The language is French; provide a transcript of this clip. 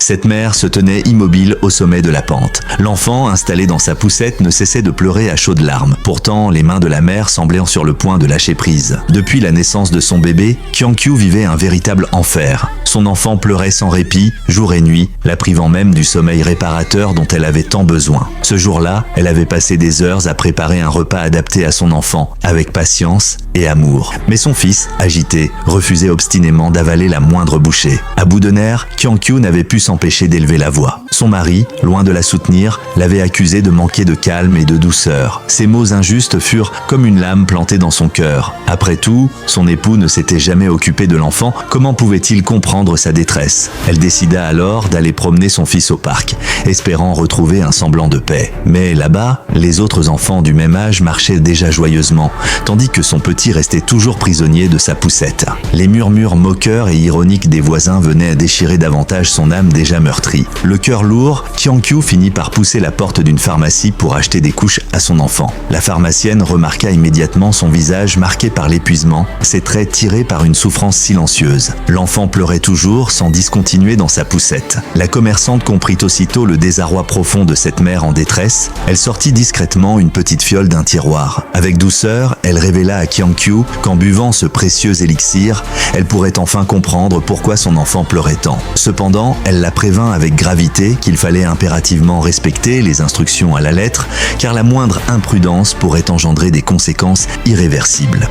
Cette mère se tenait immobile au sommet de la pente. L'enfant, installé dans sa poussette, ne cessait de pleurer à chaudes larmes. Pourtant, les mains de la mère semblaient sur le point de lâcher prise. Depuis la naissance de son bébé, Kyung-kyu vivait un véritable enfer. Son enfant pleurait sans répit, jour et nuit, la privant même du sommeil réparateur dont elle avait tant besoin. Ce jour-là, elle avait passé des heures à préparer un repas adapté à son enfant, avec patience et amour. Mais son fils, agité, refusait obstinément d'avaler la moindre bouchée. À bout de nerfs, Kyung-kyu n'avait pu s'empêcher d'élever la voix. Son mari, loin de la soutenir, l'avait accusé de manquer de calme et de douceur. Ces mots injustes furent comme une lame plantée dans son cœur. Après tout, son époux ne s'était jamais occupé de l'enfant, comment pouvait-il comprendre sa détresse? Elle décida alors d'aller promener son fils au parc, espérant retrouver un semblant de paix. Mais là-bas, les autres enfants du même âge marchaient déjà joyeusement, tandis que son petit restait toujours prisonnier de sa poussette. Les murmures moqueurs et ironiques des voisins venaient à déchirer davantage son âme déjà meurtrie. Le cœur lourd, Kyung-kyu finit par pousser la porte d'une pharmacie pour acheter des couches à son enfant. La pharmacienne remarqua immédiatement son visage marqué par l'épuisement, ses traits tirés par une souffrance silencieuse. L'enfant pleurait toujours sans discontinuer dans sa poussette. La commerçante comprit aussitôt le désarroi profond de cette mère en détresse. Elle sortit discrètement une petite fiole d'un tiroir. Avec douceur, elle révéla à Kyung-kyu qu'en buvant ce précieux élixir, elle pourrait enfin comprendre pourquoi son enfant pleurait tant. Cependant, elle la prévint avec gravité qu'il fallait impérativement respecter les instructions à la lettre, car la moindre imprudence pourrait engendrer des conséquences irréversibles.